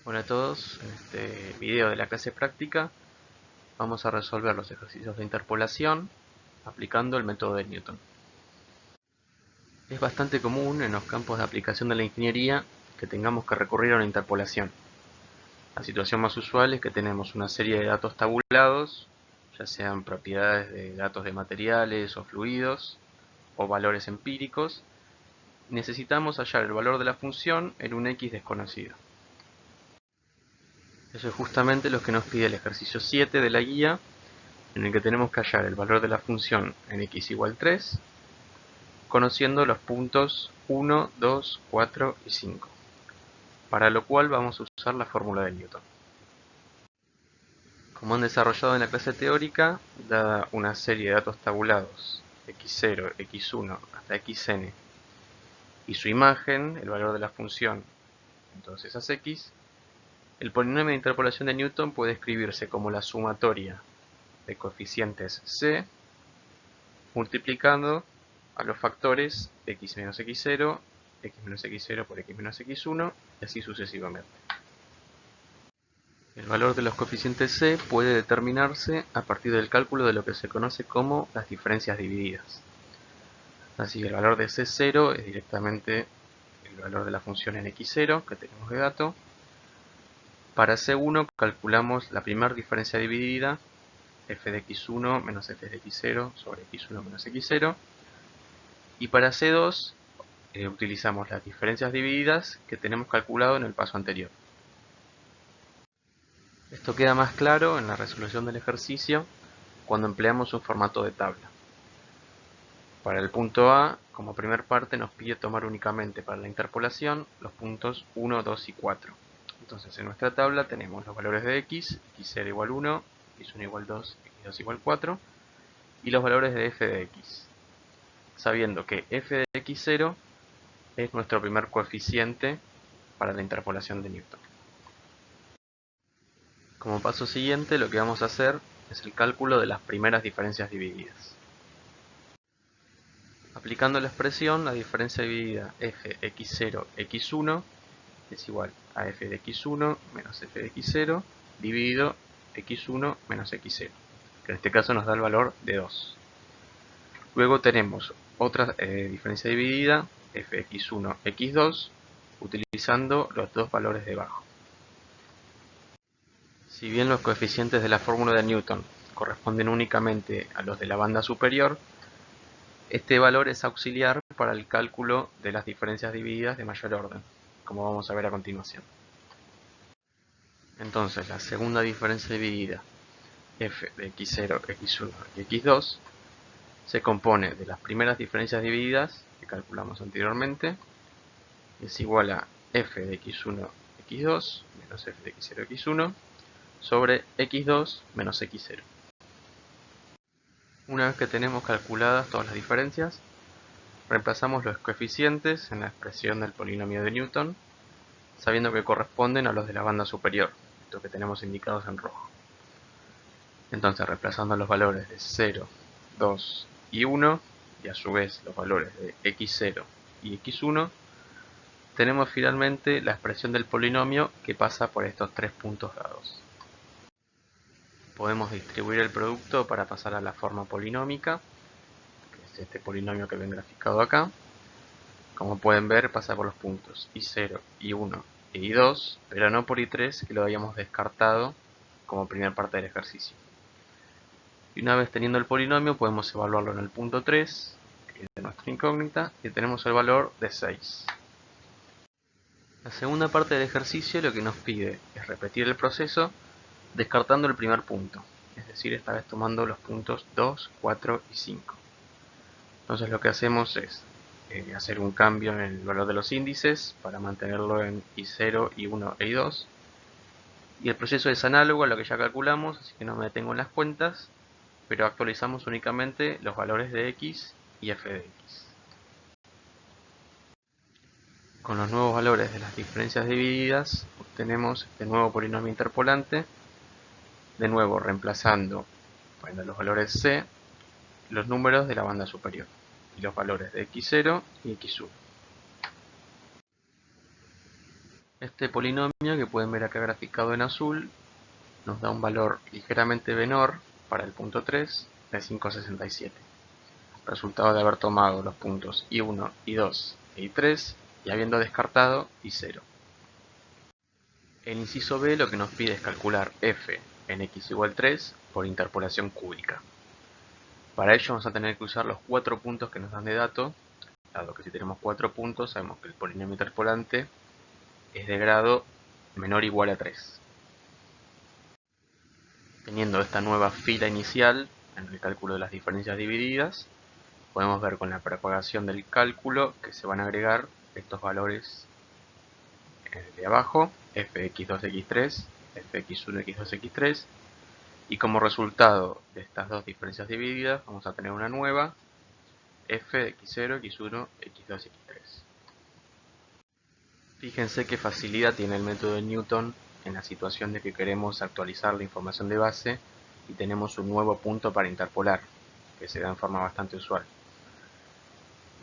Hola a todos, en este video de la clase práctica vamos a resolver los ejercicios de interpolación aplicando el método de Newton. Es bastante común en los campos de aplicación de la ingeniería que tengamos que recurrir a una interpolación. La situación más usual es que tenemos una serie de datos tabulados, ya sean propiedades de datos de materiales o fluidos, o valores empíricos, y necesitamos hallar el valor de la función en un x desconocido. Eso es justamente lo que nos pide el ejercicio 7 de la guía, en el que tenemos que hallar el valor de la función en x igual 3, conociendo los puntos 1, 2, 4 y 5, para lo cual vamos a usar la fórmula de Newton. Como han desarrollado en la clase teórica, dada una serie de datos tabulados x0, x1 hasta xn, y su imagen, el valor de la función en todas esas x, el polinomio de interpolación de Newton puede escribirse como la sumatoria de coeficientes c multiplicando a los factores x menos x0, x menos x0 por x menos x1 y así sucesivamente. El valor de los coeficientes c puede determinarse a partir del cálculo de lo que se conoce como las diferencias divididas. Así que el valor de c0 es directamente el valor de la función en x0 que tenemos de dato. Para c1 calculamos la primera diferencia dividida, f de x1 menos f de x0 sobre x1 menos x0. Y para c2 utilizamos las diferencias divididas que tenemos calculado en el paso anterior. Esto queda más claro en la resolución del ejercicio cuando empleamos un formato de tabla. Para el punto A, como primer parte, nos pide tomar únicamente para la interpolación los puntos 1, 2 y 4. Entonces en nuestra tabla tenemos los valores de x, x0 igual 1, x1 igual 2, x2 igual 4, y los valores de f de x, sabiendo que f de x0 es nuestro primer coeficiente para la interpolación de Newton. Como paso siguiente, lo que vamos a hacer es el cálculo de las primeras diferencias divididas. Aplicando la expresión, la diferencia dividida f x0 x1 es igual a f de x1 menos f de x0 dividido x1 menos x0, que en este caso nos da el valor de 2. Luego tenemos otra diferencia dividida, f x1 x2, utilizando los dos valores de abajo. Si bien los coeficientes de la fórmula de Newton corresponden únicamente a los de la banda superior, este valor es auxiliar para el cálculo de las diferencias divididas de mayor orden, como vamos a ver a continuación. Entonces, la segunda diferencia dividida, f de x0, x1 y x2, se compone de las primeras diferencias divididas que calculamos anteriormente, es igual a f de x1, x2 menos f de x0, x1 sobre x2 menos x0. Una vez que tenemos calculadas todas las diferencias, reemplazamos los coeficientes en la expresión del polinomio de Newton, sabiendo que corresponden a los de la banda superior, estos que tenemos indicados en rojo. Entonces, reemplazando los valores de 0, 2 y 1, y a su vez los valores de x0 y x1, tenemos finalmente la expresión del polinomio que pasa por estos tres puntos dados. Podemos distribuir el producto para pasar a la forma polinómica, que es este polinomio que ven graficado acá. Como pueden ver, pasa por los puntos i0, i1 e i2, pero no por i3, que lo habíamos descartado como primera parte del ejercicio. Y una vez teniendo el polinomio, podemos evaluarlo en el punto 3, que es de nuestra incógnita, y tenemos el valor de 6. La segunda parte del ejercicio lo que nos pide es repetir el proceso descartando el primer punto, es decir, esta vez tomando los puntos 2, 4 y 5. Entonces lo que hacemos es hacer un cambio en el valor de los índices para mantenerlo en i0, i1 e i2. Y el proceso es análogo a lo que ya calculamos, así que no me detengo en las cuentas, pero actualizamos únicamente los valores de x y f de x. Con los nuevos valores de las diferencias divididas obtenemos este nuevo polinomio interpolante, de nuevo reemplazando bueno, los valores c, los números de la banda superior, y los valores de x0 y x1. Este polinomio, que pueden ver acá graficado en azul, nos da un valor ligeramente menor para el punto 3 de 5,67. Resultado de haber tomado los puntos I1, I2 e I3 y habiendo descartado I0. El inciso B lo que nos pide es calcular f en x igual 3 por interpolación cúbica. Para ello vamos a tener que usar los 4 puntos que nos dan de dato, dado que si tenemos 4 puntos sabemos que el polinomio interpolante es de grado menor o igual a 3. Teniendo esta nueva fila inicial en el cálculo de las diferencias divididas, podemos ver con la propagación del cálculo que se van a agregar estos valores de abajo, fx2x3, fx1, x2, x3, y como resultado de estas dos diferencias divididas vamos a tener una nueva f de x0, x1, x2, x3. Fíjense qué facilidad tiene el método de Newton en la situación de que queremos actualizar la información de base y tenemos un nuevo punto para interpolar, que se da en forma bastante usual.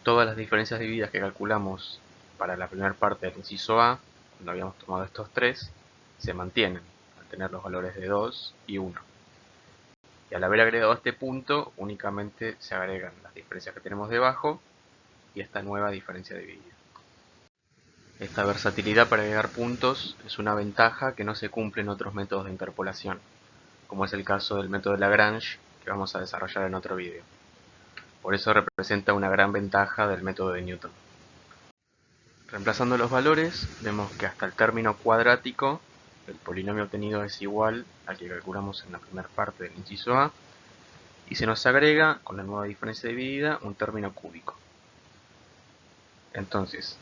Todas las diferencias divididas que calculamos para la primera parte del inciso A, cuando habíamos tomado estos tres, se mantienen al tener los valores de 2 y 1. Y al haber agregado este punto, únicamente se agregan las diferencias que tenemos debajo y esta nueva diferencia dividida. Esta versatilidad para agregar puntos es una ventaja que no se cumple en otros métodos de interpolación, como es el caso del método de Lagrange, que vamos a desarrollar en otro vídeo. Por eso representa una gran ventaja del método de Newton. Reemplazando los valores, vemos que hasta el término cuadrático, el polinomio obtenido es igual al que calculamos en la primera parte del inciso A, y se nos agrega, con la nueva diferencia dividida, un término cúbico. Entonces,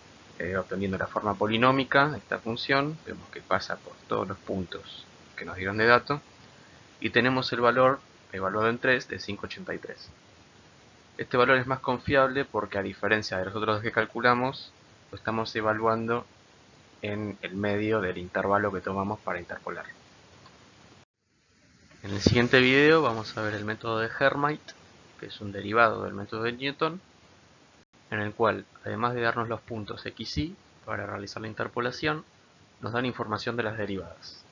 obteniendo la forma polinómica de esta función, vemos que pasa por todos los puntos que nos dieron de dato, y tenemos el valor evaluado en 3 de 5,83. Este valor es más confiable porque, a diferencia de los otros que calculamos, lo estamos evaluando en el medio del intervalo que tomamos para interpolar. En el siguiente video vamos a ver el método de Hermite, que es un derivado del método de Newton, en el cual, además de darnos los puntos x y para realizar la interpolación, nos dan información de las derivadas.